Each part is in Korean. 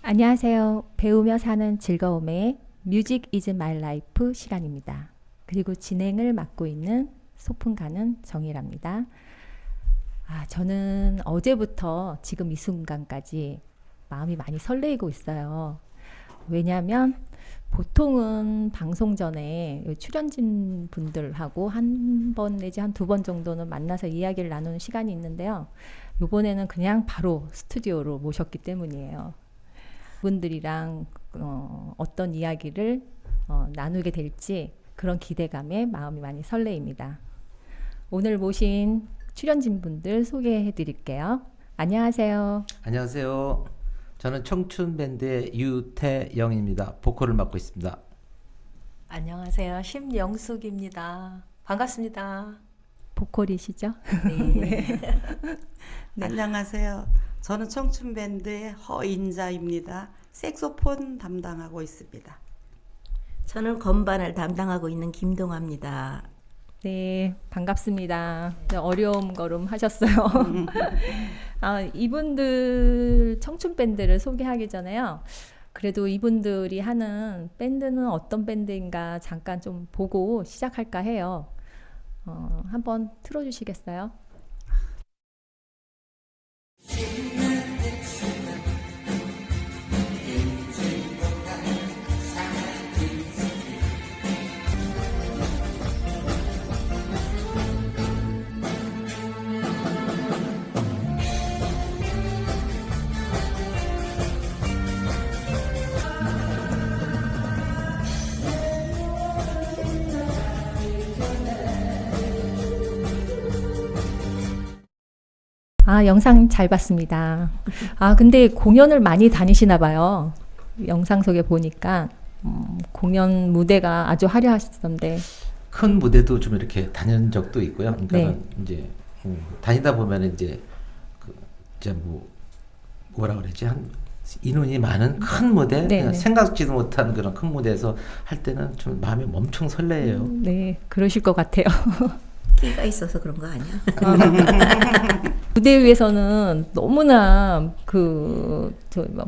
안녕하세요. 배우며 사는 즐거움의 뮤직 이즈 마이 라이프 시간입니다. 그리고 진행을 맡고 있는 소풍가는 정희랍니다. 저는 어제부터 지금 이 순간까지 마음이 많이 설레이고 있어요. 왜냐하면 보통은 방송 전에 출연진 분들하고 한 번 내지 한 두 번 정도는 만나서 이야기를 나누는 시간이 있는데요. 이번에는 그냥 바로 스튜디오로 모셨기 때문이에요. 분들이랑 어떤 이야기를 나누게 될지 그런 기대감에 마음이 많이 설레입니다. 오늘 모신 출연진 분들 소개해 드릴게요. 안녕하세요. 안녕하세요. 저는 청춘 밴드의 유태영입니다. 보컬을 맡고 있습니다. 안녕하세요. 심영숙입니다. 반갑습니다. 보컬이시죠? 네. 네. 안녕하세요. 저는 청춘밴드의 허인자입니다. 색소폰 담당하고 있습니다. 저는 건반을 담당하고 있는 김동아입니다. 네, 반갑습니다. 어려움 걸음 하셨어요. 이분들 청춘 밴드를 소개하기 전에요. 그래도 이분들이 하는 밴드는 어떤 밴드인가 잠깐 좀 보고 시작할까 해요. 한번 틀어주시겠어요? 영상 잘 봤습니다. 근데 공연을 많이 다니시나 봐요. 영상 속에 보니까 공연 무대가 아주 화려하시던데. 큰 무대도 좀 이렇게 다닌 적도 있고요. 그러니까 네. 이제 다니다 보면 이제 뭐라 그러지? 한 인원이 많은 큰 무대, 네, 네. 생각지도 못한 그런 큰 무대에서 할 때는 좀 마음이 엄청 설레요. 네, 그러실 것 같아요. 끼가 있어서 그런 거 아니야? 무대 위에서는 너무나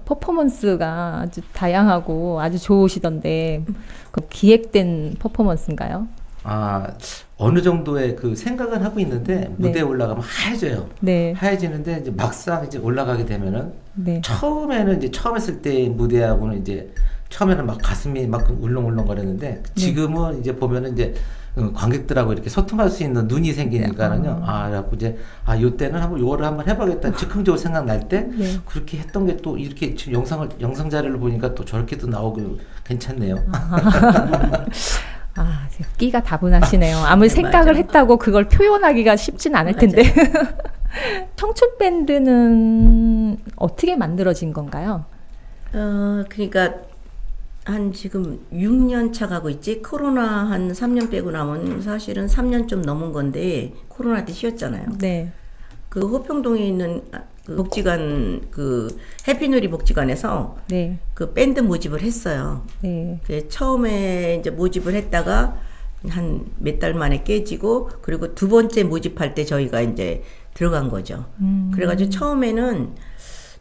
퍼포먼스가 아주 다양하고 아주 좋으시던데 그 기획된 퍼포먼스인가요? 어느 정도의 그 생각은 하고 있는데 무대에 네. 올라가면 하얘져요. 네, 하얘지는데 이제 막상 이제 올라가게 되면은 네, 처음에는 이제 처음 했을 때 무대하고는 이제 처음에는 막 가슴이 막 울렁울렁 거렸는데 지금은 이제 보면은 이제 관객들하고 이렇게 소통할 수 있는 눈이 생기니까는요. 그래갖고 이제 요때는 요거를 한번 해보겠다. 즉흥적으로 생각날 때 네. 그렇게 했던 게 또 이렇게 지금 영상 자료를 보니까 또 저렇게도 나오고 괜찮네요. 끼가 다분하시네요. 아무리 생각을 맞아. 했다고 그걸 표현하기가 쉽진 않을 텐데. 청춘 밴드는 어떻게 만들어진 건가요? 그러니까 한 지금 6년 차 가고 있지. 코로나 한 3년 빼고 나면 사실은 3년 좀 넘은 건데 코로나 때 쉬었잖아요. 네, 그 호평동에 있는 그 복지관 그 해피누리 복지관에서 네, 그 밴드 모집을 했어요. 네, 그 처음에 이제 모집을 했다가 한 몇 달 만에 깨지고 그리고 두 번째 모집할 때 저희가 이제 들어간 거죠. 그래가지고 처음에는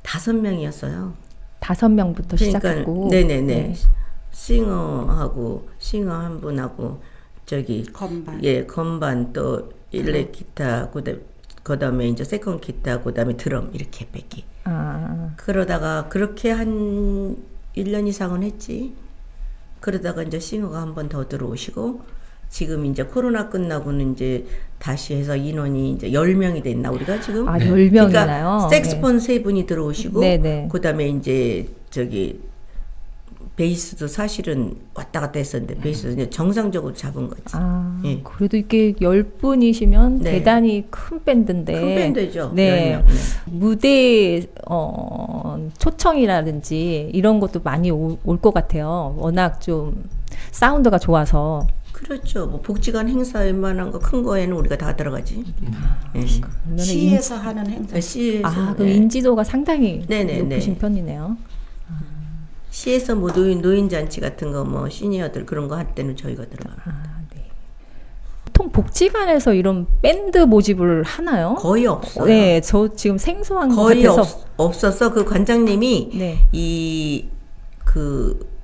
5명이었어요. 5명부터 시작했고. 네네네. 네. 싱어 한 분하고 건반 또 일렉 기타 그다음에 이제 세컨 기타 그다음에 드럼 이렇게 뺏기. 그러다가 그렇게 한 1년 이상은 했지. 그러다가 이제 싱어가 한 번 더 들어오시고 지금 이제 코로나 끝나고는 이제 다시 해서 인원이 이제 10명이 됐나 우리가 지금? 10명이나요? 그러니까 색스폰 3분이 들어오시고 네네. 그다음에 이제 베이스도 사실은 왔다 갔다 했었는데 베이스도 이제 정상적으로 잡은 거지. 예. 그래도 이게 10분이시면 네. 대단히 큰 밴드인데. 큰 밴드죠. 네. 10명. 네. 무대 초청이라든지 이런 것도 많이 올 것 같아요. 워낙 좀 사운드가 좋아서. 그렇죠. 뭐 복지관 행사 웬만한 거 큰 거에는 우리가 다 들어가지. 예. 그러면은 시에서 하는 행사. 시에서 그럼 네. 인지도가 상당히 네네네. 높으신 편이네요. 시에서 뭐 노인 잔치 같은 거 뭐 시니어들 그런 거 할 때는 저희가 들어가. 네. 보통 복지관에서 이런 밴드 모집을 하나요? 거의 없어요. 네, 저 지금 생소한 것 거의 같아서. 없었어. 그 관장님이 네.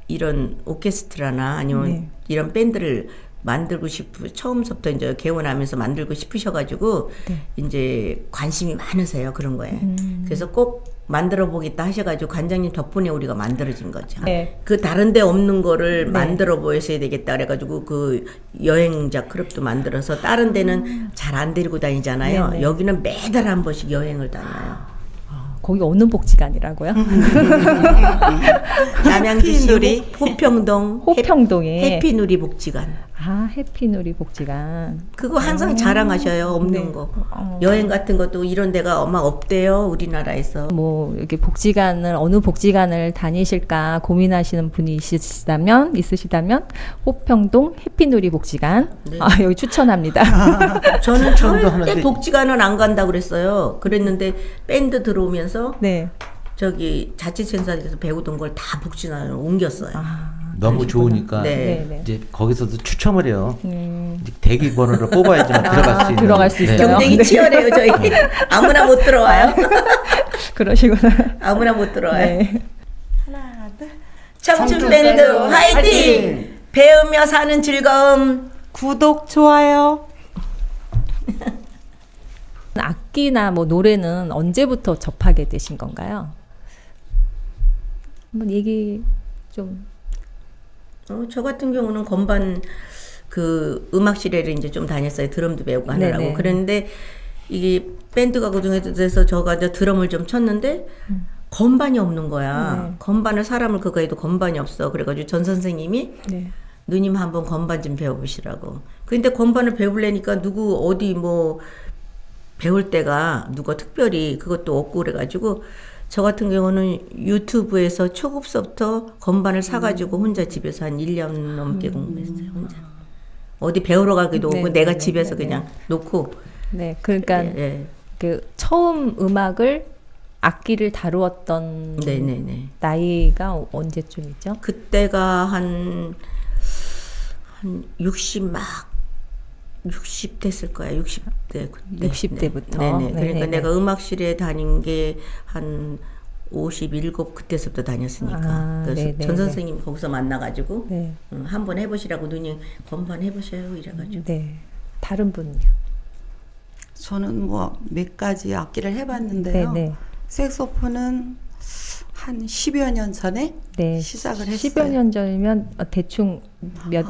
이런 오케스트라나 아니면 네. 이런 밴드를 만들고 처음부터 이제 개원하면서 만들고 싶으셔가지고 네. 이제 관심이 많으세요. 그런 거에. 그래서 꼭 만들어 보겠다 하셔가지고 관장님 덕분에 우리가 만들어진 거죠. 네. 그 다른 데 없는 거를 네. 만들어 보였어야 되겠다 그래가지고 그 여행자 클럽도 만들어서 다른 데는 잘 안 데리고 다니잖아요. 네네. 여기는 매달 한 번씩 여행을 다녀요. 거기 어느 복지관이라고요? 남양주시 해피누리. 호평동 호평동에. 해피누리 복지관. 아, 해피누리 복지관. 그거 항상 자랑하셔요. 없는 네. 거. 여행 같은 것도 이런 데가 막 없대요. 우리나라에서. 뭐 이렇게 어느 복지관을 다니실까 고민하시는 분이 있으시다면 호평동 해피누리 복지관. 네. 아, 여기 추천합니다. 저는 추천도 절대 하는데- 복지관은 안 간다고 그랬어요. 그랬는데 밴드 들어오면서 네. 저기 자치센터에서 배우던 걸 다 복지관으로 옮겼어요. 너무 좋으니까 네. 네. 이제 거기서도 추첨을 해요. 이제 대기 번호를 뽑아야지만 들어갈 수 있는. 들어갈 수 있어요. 경쟁이 네. 치열해요. 저희 아무나 못 들어와요. 그러시구나. 아무나 못 들어와요. 네. 하나, 둘. 청춘밴드 화이팅! 배우며 사는 즐거움. 구독, 좋아요. 악기나 뭐 노래는 언제부터 접하게 되신 건가요? 한번 얘기 좀. 저 같은 경우는 건반 그 음악실에를 이제 좀 다녔어요. 드럼도 배우고 하느라고. 네네. 그랬는데 이게 밴드가 그중에서 저가 이제 드럼을 좀 쳤는데 건반이 없는 거야. 네. 건반을 사람을 그거 해도 건반이 없어. 그래가지고 전 선생님이 네. 누님 한번 건반 좀 배워보시라고. 근데 건반을 배우려니까 누구 어디 뭐 배울 때가 누가 특별히 그것도 없고 그래가지고 저 같은 경우는 유튜브에서 초급서부터 건반을 사가지고 혼자 집에서 한 1년 넘게 공부했어요. 혼자. 어디 배우러 가기도 네, 오고 내가 네, 집에서 네, 그냥 놓고. 네, 그러니까 예, 그 처음 악기를 다루었던 네네네. 나이가 언제쯤이죠? 그때가 한 60 됐을 거야. 60대 그때. 60대 부터. 네네. 그러니까 네네네. 내가 음악실에 다닌 게 한 57 그때서부터 다녔으니까. 아, 그래서 네네네. 전 선생님 거기서 만나가지고 네. 한번 해보시라고 누님 건반 해보셔요 이래가지고. 네. 다른 분요. 저는 뭐 몇 가지 악기를 해봤는데요. 네, 네. 색소폰은 한 10여 년 전에 네. 시작을 10여 했어요. 년 전이면 대충 몇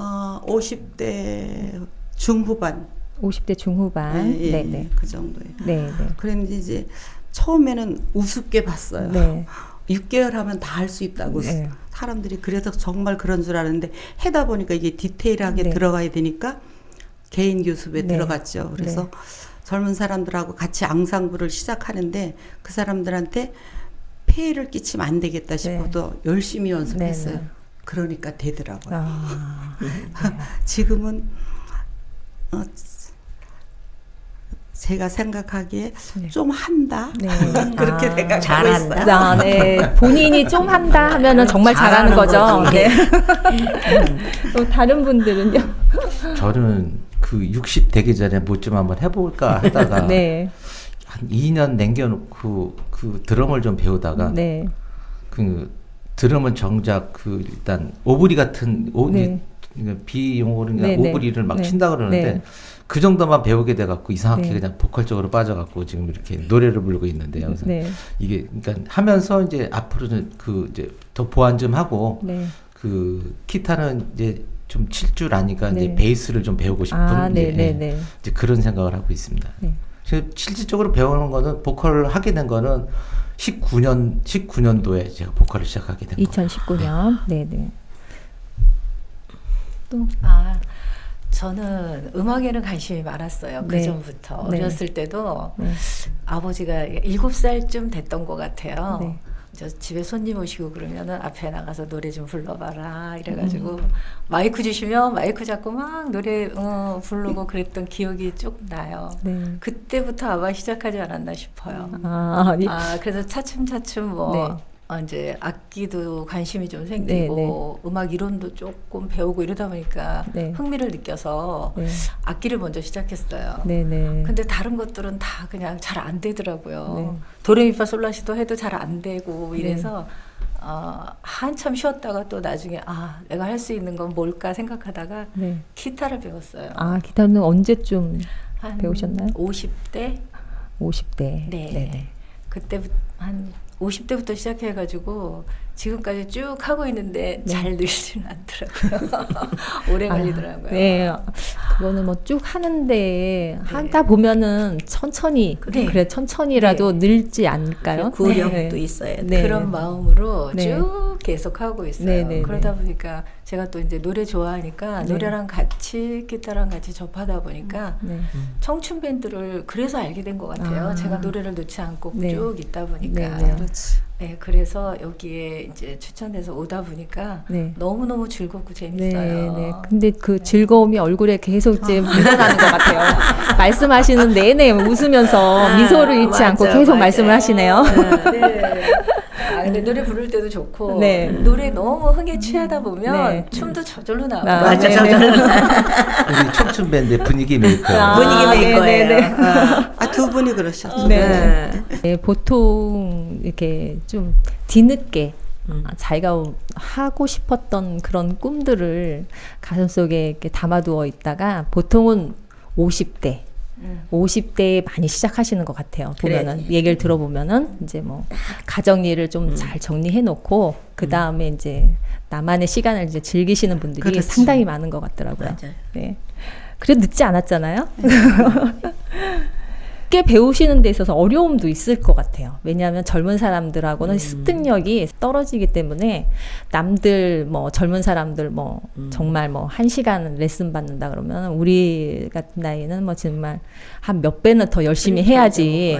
50대 중후반. 50대 중후반. 예, 예, 네, 네. 그 정도예요. 네, 네. 그런데 이제 처음에는 우습게 봤어요. 네. 6개월 하면 다 할 수 있다고 네. 사람들이 그래서 정말 그런 줄 아는데 하다 보니까 이게 디테일하게 네. 들어가야 되니까 개인 교습에 네. 들어갔죠. 그래서 네. 젊은 사람들하고 같이 앙상블을 시작하는데 그 사람들한테 폐해를 끼치면 안 되겠다 싶어도 열심히 연습했어요. 네, 네. 그러니까 되더라고요. 아, 지금은 제가 생각하기에 네. 좀 한다. 네. 그렇게 아, 생각하고 잘한다. 있어요. 아, 네. 본인이 좀 한다 하면은 정말 잘하는 잘하는 거죠. 거지. 네. 또 다른 분들은요? 저는 그 60 되기 전에 뭐 좀 한번 해볼까 하다가 네. 한 2년 남겨놓고 그 드럼을 좀 배우다가 네. 그 드럼은 정작 그 일단 오브리 같은 네. 비용어로 네, 네. 오브리를 막 네. 친다 그러는데 네. 그 정도만 배우게 돼갖고 이상하게 네. 그냥 보컬적으로 빠져갖고 지금 이렇게 노래를 부르고 있는데요. 그래서 네. 이게 그러니까 하면서 이제 앞으로는 그 이제 더 보완 좀 하고 네. 그 기타는 이제 좀 칠 줄 아니까 이제 네. 베이스를 좀 배우고 싶은 아, 이제, 네, 네, 네. 이제 그런 생각을 하고 있습니다. 네. 실질적으로 배우는 거는 보컬을 하게 된 거는 19년도에 제가 보컬을 시작하게 된 거예요. 2019년. 네, 네. 또 저는 음악에는 관심이 많았어요. 네. 그 전부터 네. 어렸을 때도 네. 아버지가 7살쯤 됐던 것 같아요. 네. 저 집에 손님 오시고 그러면은 앞에 나가서 노래 좀 불러봐라 이래가지고 마이크 주시면 마이크 잡고 막 노래 부르고 그랬던 기억이 쭉 나요. 네. 그때부터 아마 시작하지 않았나 싶어요. 아, 그래서 차츰차츰 뭐 네. 이제 악기도 관심이 좀 생기고 음악 이론도 조금 배우고 이러다 보니까 흥미를 느껴서 악기를 먼저 시작했어요. 근데 다른 것들은 다 그냥 잘 안 되더라고요. 도레미파솔라시도 해도 잘 안 되고 이래서 한참 쉬었다가 또 나중에 내가 할 수 있는 건 뭘까 생각하다가 기타를 배웠어요. 기타는 언제쯤 한 배우셨나요? 50대? 50대. 네. 그때부터 한 50대부터 시작해가지고 지금까지 쭉 하고 있는데 잘 늘지는 않더라고요. 오래 걸리더라고요. 네, 그거는 뭐 쭉 하는데 하다 보면은 천천히 그래 천천히라도 늘지 않을까요? 구력도 있어야 돼. 그런 마음으로 쭉 계속 하고 있어요. 그러다 보니까 제가 또 이제 노래 좋아하니까 노래랑 같이 기타랑 같이 접하다 보니까 청춘 밴드를 그래서 알게 된 것 같아요. 제가 노래를 놓지 않고 쭉 있다 보니까. 네, 그래서 여기에 이제 추천돼서 오다 보니까 너무너무 즐겁고 재밌어요. 근데 그 즐거움이 얼굴에 계속 이제 묻어나는 것 같아요. 말씀하시는 내내 웃으면서 미소를 잃지 않고 계속 말씀을 하시네요. 근데 노래 부를 때도 좋고 노래 너무 흥에 취하다 보면 춤도 저절로 나오고 맞아, 우리 청춘 밴드 분위기 메이커. 분위기 메이커예요. 두 분이 그러셨죠. 보통 이렇게 좀 뒤늦게 자기가 하고 싶었던 그런 꿈들을 가슴속에 이렇게 담아두어 있다가 보통은 50대에 많이 시작하시는 것 같아요. 보면은 얘기를 들어보면은 이제 뭐 가정 일을 좀 잘 정리해 놓고 그 다음에 이제 나만의 시간을 이제 즐기시는 분들이 상당히 많은 것 같더라고요. 맞아요. 네. 그래도 늦지 않았잖아요. 꽤 배우시는 데 있어서 어려움도 있을 것 같아요. 왜냐하면 젊은 사람들하고는 습득력이 떨어지기 때문에 남들 뭐 젊은 사람들 뭐 정말 뭐 1시간 레슨 받는다 그러면 우리 같은 나이는 뭐 정말 한 몇 배는 더 열심히 해야지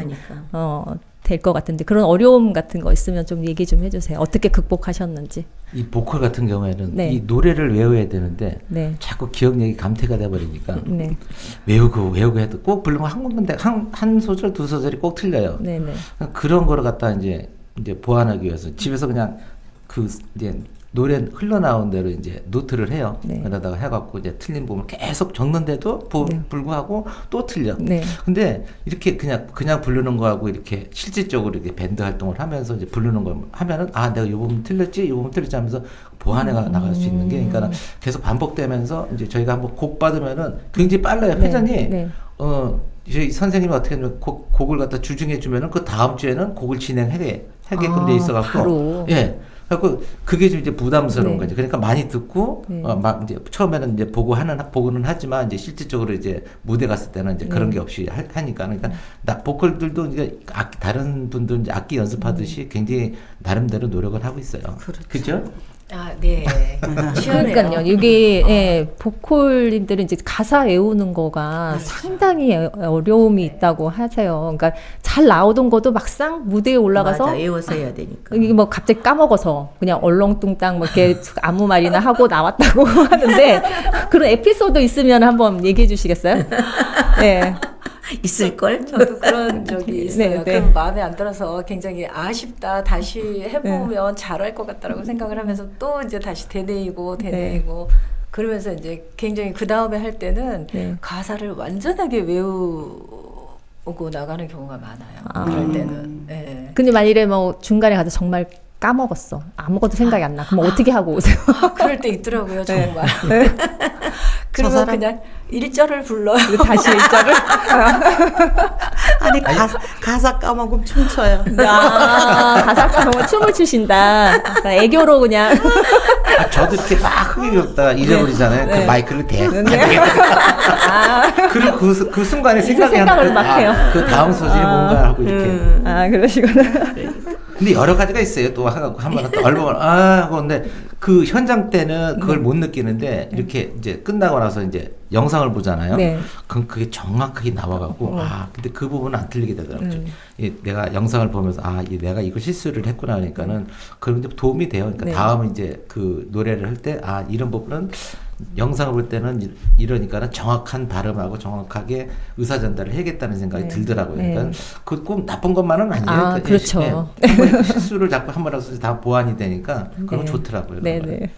될 것 같은데 그런 어려움 같은 거 있으면 좀 얘기 좀 해주세요. 어떻게 극복하셨는지. 이 보컬 같은 경우에는 이 노래를 외워야 되는데 자꾸 기억력이 감퇴가 돼버리니까 외우고 해도 꼭 부르면 한 소절 두 소절이 꼭 틀려요. 그런 거를 갖다 이제 보완하기 위해서 집에서 그냥 이제 노래 흘러나온 대로 이제 노트를 해요. 그러다가 해갖고 이제 틀린 부분 계속 적는데도 불구하고 또 틀려. 근데 이렇게 그냥 부르는 거하고 이렇게 실질적으로 이렇게 밴드 활동을 하면서 이제 부르는 거 하면은 내가 이 부분 틀렸지, 이 부분 틀렸지 하면서 보완해 나갈 수 있는 게 그러니까 계속 반복되면서 이제 저희가 한번 곡 받으면은 굉장히 빨라요. 회전이. 저희 선생님이 어떻게 하면 곡을 갖다 주중해 주면은 그 다음 주에는 곡을 하게끔 돼 있어갖고. 그래서 그게 좀 이제 부담스러운 거죠. 그러니까 많이 듣고 막 이제 처음에는 이제 보고는 하지만 이제 실질적으로 이제 무대 갔을 때는 이제 그런 게 없이 하니까 그러니까 보컬들도 이제 다른 분들 이제 악기 연습하듯이 굉장히 나름대로 노력을 하고 있어요. 그렇죠? 그러니까요. 이게 보컬님들은 이제 가사 외우는 거가 상당히 어려움이 있다고 하세요. 그러니까 잘 나오던 것도 막상 무대에 올라가서 외워서 해야 되니까. 이게 뭐 갑자기 까먹어서 그냥 얼렁뚱땅 뭐 이렇게 아무 말이나 하고 나왔다고 하는데 그런 에피소드 있으면 한번 얘기해 주시겠어요? 있을걸? 저도 그런 적이 있어요. 그럼 마음에 안 들어서 굉장히 아쉽다. 다시 해보면 잘할 것 같다라고 생각을 하면서 또 이제 다시 되뇌이고 그러면서 이제 굉장히 그 다음에 할 때는 가사를 완전하게 외우고 나가는 경우가 많아요. 그럴 때는. 근데 만일에 뭐 중간에 가서 정말 까먹었어. 아무것도 생각이 안 나. 그럼 어떻게 하고 오세요? 그럴 때 있더라고요, 정말. 그러면 그냥 1절을 불러요. 다시 1절을? 아니, 가사 까먹으면 춤춰요. 가사 까먹으면 춤을 추신다. 애교로 그냥. 저도 이렇게 막 흥이 없다가 잊어버리잖아요. 그 마이크를 그리고 그 순간에 생각을 막 해요. 그 다음 소절이 뭔가 하고 이렇게. 그러시구나. 근데 여러 가지가 있어요. 또 한번 하고 근데 그 현장 때는 그걸 못 느끼는데 이렇게 이제 끝나고 나서 이제 영상을 보잖아요. 그럼 그게 정확하게 나와갖고 근데 그 부분은 안 틀리게 되더라고요. 내가 영상을 보면서 내가 이거 실수를 했구나 하니까는 그런 게 도움이 돼요. 그러니까 다음 이제 그 노래를 할 때 이런 부분은 영상을 볼 때는 이러니까는 정확한 발음하고 정확하게 의사 전달을 해야겠다는 생각이 들더라고요. 그러니까 그 꼭 나쁜 것만은 아니에요. 아, 그렇죠. 한번 실수를 자꾸 한 번 하고 다 보완이 되니까 그건 좋더라고요. 네네.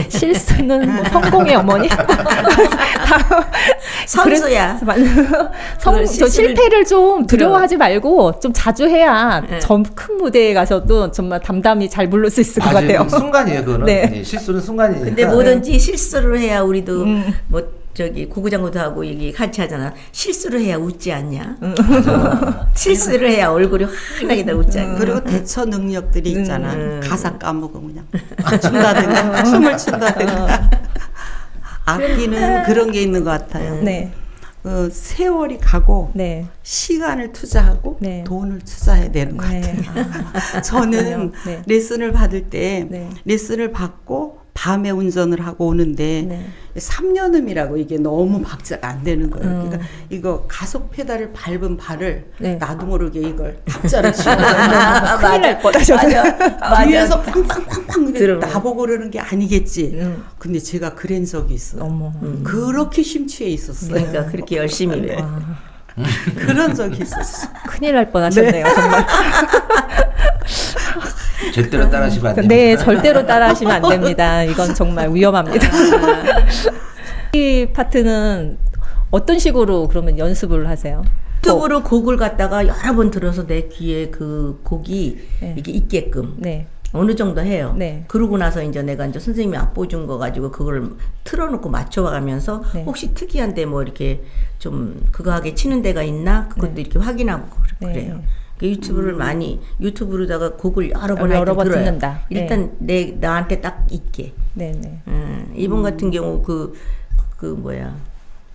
실수는 뭐 성공의 어머니? 선수야. 저 실패를 좀 두려워하지 말고 좀 자주 해야 큰 무대에 가서도 정말 담담히 잘 부를 수 있을 것 같아요. 순간이에요, 그거는. 네. 실수는 순간이니까. 근데 뭐든지 실수를 해야 우리도 뭐 저기 고구장구도 하고 얘기 같이 하잖아. 실수를 해야 웃지 않냐? 실수를 해야 얼굴이 환하게 다 웃지 않냐? 그리고 대처 능력들이 있잖아. 가사 까먹어 그냥 춘다든가 춤을 춘다든가. 악기는 그런 게 있는 것 같아요. 네. 세월이 가고 네. 시간을 투자하고 네. 돈을 투자해야 되는 것 같아요. 저는 네. 레슨을 받을 때 네. 레슨을 받고 밤에 운전을 하고 오는데 네. 3년음이라고 이게 너무 박자가 안 되는 거예요. 그러니까 이거 가속 페달을 밟은 발을 네. 나도 모르게 이걸 박자를 치고 큰일 날 뻔하셨어요. 뒤에서 팡팡팡팡 나보고 그러는 게 아니겠지. 근데 제가 그런 적이 있어요. 어머. 그렇게 심취해 있었어요. 그러니까 그렇게 열심히 해. 그런 적이 있었어. 큰일 날 뻔하셨네요, 정말. 절대로 따라하시면 안 됩니다. 네, 절대로 따라하시면 안 됩니다. 이건 정말 위험합니다. 이 파트는 어떤 식으로 그러면 연습을 하세요? 유튜브로 곡을 갖다가 여러 번 들어서 내 귀에 그 곡이 이게 있게끔 네. 어느 정도 해요. 네. 그러고 나서 이제 내가 이제 선생님이 악보 준 거 가지고 그걸 틀어놓고 맞춰가면서 네. 혹시 특이한데 뭐 이렇게 좀 그거 하게 치는 데가 있나 그것도 이렇게 확인하고 그래요. 네. 유튜브를 유튜브로다가 곡을 여러 번 여러 번 들어요. 듣는다. 일단 나한테 딱 있게. 네네. 이번 같은 경우 그 뭐야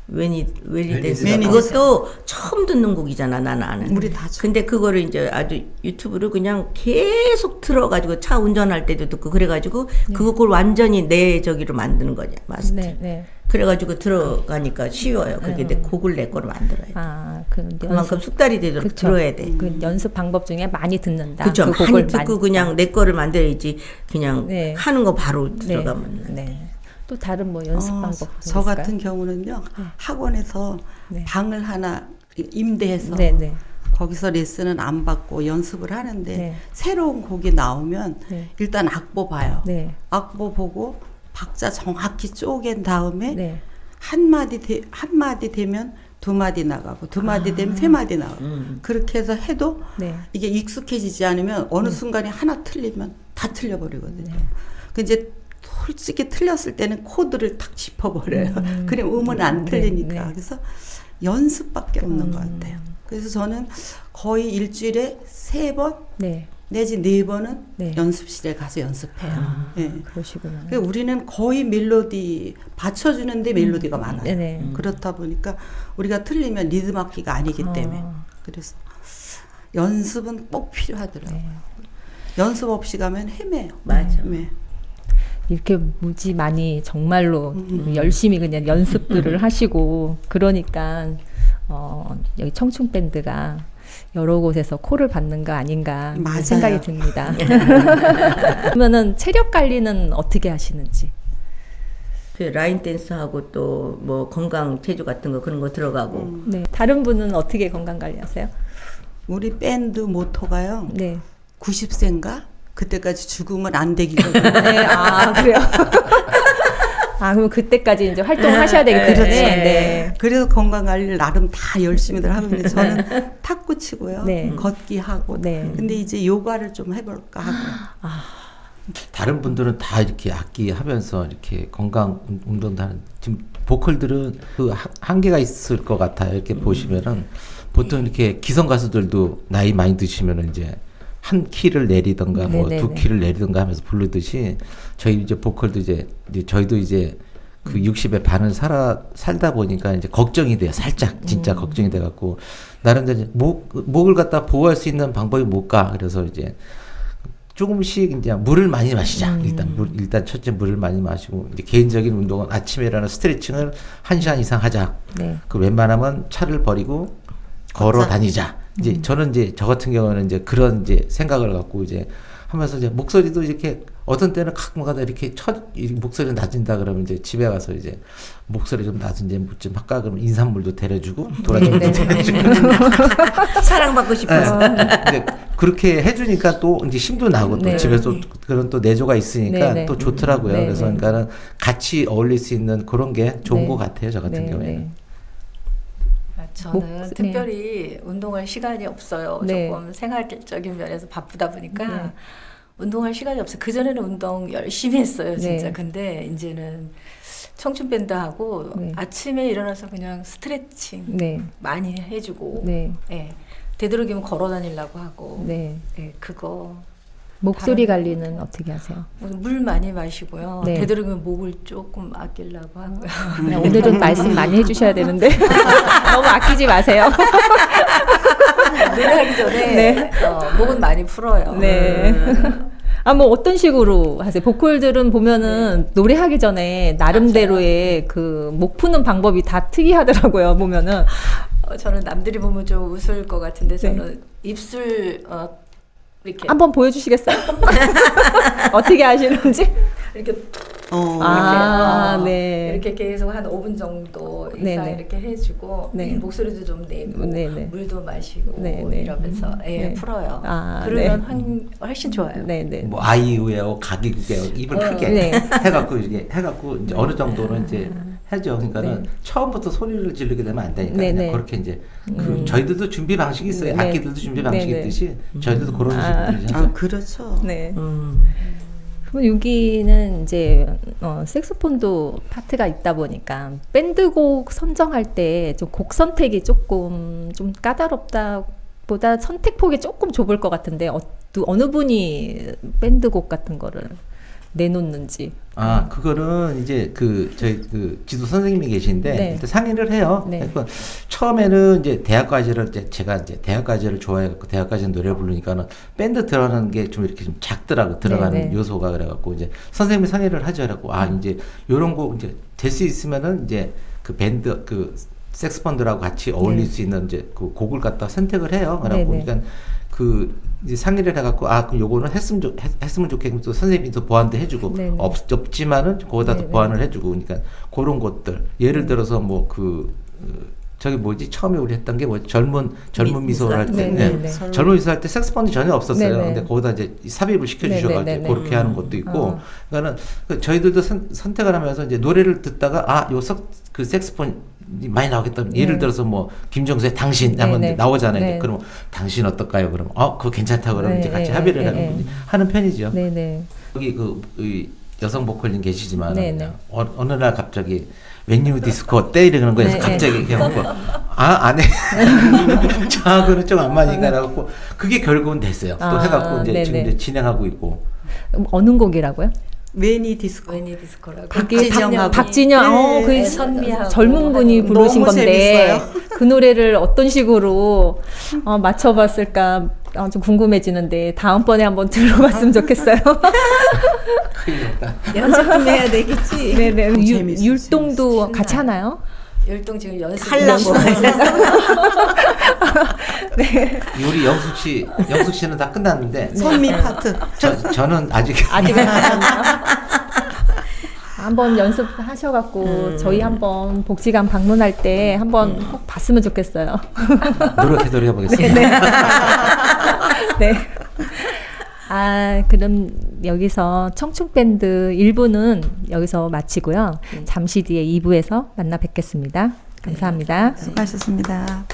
웨니데스 When It 그것도 처음 듣는 곡이잖아 나는. 우리 다 근데 그거를 이제 아주 유튜브로 그냥 계속 틀어가지고 차 운전할 때도 듣고 그래가지고 그걸 완전히 내 저기로 만드는 거냐 마스터. 네, 네. 그래가지고 들어가니까 쉬워요. 그게 내 곡을 내 거로 만들어야 돼. 아, 그만큼 숙달이 되도록 그쵸. 들어야 돼. 그 연습 방법 중에 많이 듣는다. 그죠. 그 많이 듣고 그냥 내 거를 만들어야지. 그냥 네. 하는 거 바로 네. 들어가면. 네. 또 다른 뭐 연습 방법 저 같은 경우는요 학원에서 네. 방을 하나 임대해서 네, 네. 거기서 레슨은 안 받고 연습을 하는데 네. 새로운 곡이 나오면 네. 일단 악보 봐요. 네. 악보 보고 박자 정확히 쪼갠 다음에 네. 한 마디 되면 두 마디 나가고 두 마디 되면 세 마디 나가고 그렇게 해서 해도 네. 이게 익숙해지지 않으면 어느 순간에 하나 틀리면 다 틀려버리거든요. 그 이제 솔직히 틀렸을 때는 코드를 탁 짚어버려요. 그럼 음은 안 틀리니까. 네. 그래서 연습밖에 없는 것 같아요. 그래서 저는 거의 일주일에 3번 네. 내지 4번은 네. 연습실에 가서 연습해요. 예. 그러시구나. 그러니까 우리는 거의 멜로디 받쳐주는데 멜로디가 많아요. 네네. 그렇다 보니까 우리가 틀리면 리듬 악기가 아니기 때문에 그래서 연습은 꼭 필요하더라고요. 네. 연습 없이 가면 헤매요. 맞아. 네. 이렇게 무지 많이 정말로 열심히 그냥 연습들을 하시고 그러니까 여기 청춘 밴드가 여러 곳에서 콜을 받는 거 아닌가 맞아요. 생각이 듭니다. 그러면은 체력 관리는 어떻게 하시는지? 그 라인 댄스하고 또 뭐 건강 체조 같은 거 그런 거 들어가고. 네. 다른 분은 어떻게 건강 관리하세요? 우리 밴드 모토가요. 네. 90세인가? 그때까지 죽으면 안 되기거든요. 네. 아, 그래요. 아, 그럼 그때까지 이제 활동을 하셔야 되기 때문에. 그렇죠. 네. 그래서 건강 관리를 나름 다 열심히들 하고 있는데 저는 탁구 치고요. 네. 걷기 하고. 네. 근데 이제 요가를 좀 해볼까 하고. 다른 분들은 다 이렇게 악기 하면서 이렇게 건강 운동도 하는 지금 보컬들은 그 한계가 있을 것 같아요. 이렇게 보시면은 보통 이렇게 기성 가수들도 나이 많이 드시면은 이제 한 키를 내리던가 뭐 두 키를 내리던가 하면서 부르듯이 저희 이제 보컬도 이제 저희도 이제 그 60의 반을 살다 보니까 이제 걱정이 돼요. 살짝 진짜 걱정이 돼 갖고 나름대로 이제 목을 갖다 보호할 수 있는 방법이 뭘까? 그래서 이제 조금씩 이제 물을 많이 마시자. 일단 첫째 물을 많이 마시고 이제 개인적인 운동은 아침에 일어나 스트레칭을 1시간 이상 하자. 네. 그 웬만하면 차를 버리고 걸어 다니자. 이제 저는 이제 저 같은 경우는 이제 그런 이제 생각을 갖고 이제 하면서 이제 목소리도 이렇게 어떤 때는 가끔가다 이렇게 목소리 낮은다 그러면 이제 집에 가서 이제 목소리 좀 낮은지 좀 할까 그러면 인삼물도 데려주고 도라지도 데려주고 사랑받고 싶어서. 이제 그렇게 해주니까 또 이제 힘도 나고 또 집에서 그런 또 내조가 있으니까 또 좋더라고요. 그래서 그러니까는 같이 어울릴 수 있는 그런 게 좋은 것 같아요. 저 같은 경우에는. 저는 특별히 운동할 시간이 없어요. 조금 생활적인 면에서 바쁘다 보니까 운동할 시간이 없어요. 그전에는 운동 열심히 했어요. 진짜. 근데 이제는 청춘 밴드 하고 아침에 일어나서 그냥 스트레칭 많이 해주고 되도록이면 걸어 다니려고 하고 그거. 목소리 관리는 어떻게 하세요? 물 많이 마시고요. 되도록이면 목을 조금 아끼려고 하고요. 오늘은 말씀 많이 해주셔야 되는데 너무 아끼지 마세요. 노래하기 전에 목은 많이 풀어요. 뭐 어떤 식으로 하세요? 보컬들은 보면은 노래하기 전에 나름대로의 그 목 푸는 방법이 다 특이하더라고요. 보면은 저는 남들이 보면 좀 웃을 것 같은데 저는 입술 이렇게 한번 보여주시겠어요? 어떻게 하시는지? 이렇게 이렇게 계속 한 5분 정도 이상 이렇게 해주고 목소리도 좀 내고 물도 마시고 이러면서 풀어요. 그러면 훨씬 좋아요. 뭐 아이유예요, 가기국이에요, 입을 크게 해갖고 이렇게 해갖고 이제 어느 정도는 이제 하죠. 그러니까는 처음부터 소리를 지르게 되면 안 되니까 그냥 그렇게 이제 저희들도 준비 방식이 있어요. 악기들도 준비 방식이 있듯이 저희들도 그런 식으로 하죠. 그렇죠. 그럼 여기는 이제 색소폰도 파트가 있다 보니까 밴드곡 선정할 때 좀 곡 선택이 조금 좀 까다롭다보다 선택폭이 조금 좁을 것 같은데 어느 분이 밴드곡 같은 거를 내놓는지. 그거는 이제 저희 지도 선생님이 계신데 일단 상의를 해요. 그러니까 처음에는 이제 제가 이제 대학가제를 좋아해갖고 대학가제 노래 부르니까는 밴드 들어가는 게 좀 이렇게 좀 작더라고 들어가는 요소가 그래갖고 이제 선생님이 상의를 하죠. 그래갖고 이제 요런 곡 이제 될 수 있으면은 이제 그 밴드 색스폰들하고 같이 어울릴 수 있는 이제 그 곡을 갖다 선택을 해요. 그래갖고 그러니까 이제 상의를 해갖고 그럼 요거는 했으면 좋겠고 또 선생님이 또 보완도 해주고 없지만은 거기다 또 보완을 해주고 그러니까 그런 것들 예를 들어서 뭐 저기 뭐지 처음에 우리 했던 게 뭐 젊은 미소를 할 때 젊은 미소 할 때 색스폰이 전혀 없었어요. 근데 거기다 이제 삽입을 시켜주셔가지고 그렇게 하는 것도 있고 그러니까는 저희들도 선택을 하면서 이제 노래를 듣다가 그 색스폰 많이 나오겠다. 예를 들어서 뭐 김정수의 당신 한번 나오잖아요. 그럼 당신 어떨까요? 그럼 그거 괜찮다 그러면 이제 같이 합의를 하는 편이죠. 여기 여성 보컬님 계시지만 어느 날 갑자기 웬유 디스코 때 이러는 거에서 갑자기 해갖고 안 해. 저하고는 좀 안 맞으니까 해갖고 그게 결국은 됐어요. 또 해갖고 이제 지금 이제 진행하고 있고. 어느 곡이라고요? 웨니 디스코라고 박진영 그 선미하고 젊은 분이 부르신 건데 재밌어요. 그 노래를 어떤 식으로 맞춰봤을까 좀 궁금해지는데 다음번에 한번 들어봤으면 좋겠어요. 연습 좀 해야 되겠지. 율동도 같이 하나요? 율동 지금 하려고. 우리 영숙 씨는 다 끝났는데 선미 파트. 저는 아직은 한번 연습하셔갖고 저희 한번 복지관 방문할 때 한번 꼭 봤으면 좋겠어요. 노력해 보겠습니다. 그럼 여기서 청춘밴드 1부는 여기서 마치고요. 잠시 뒤에 2부에서 만나 뵙겠습니다. 감사합니다. 수고하셨습니다.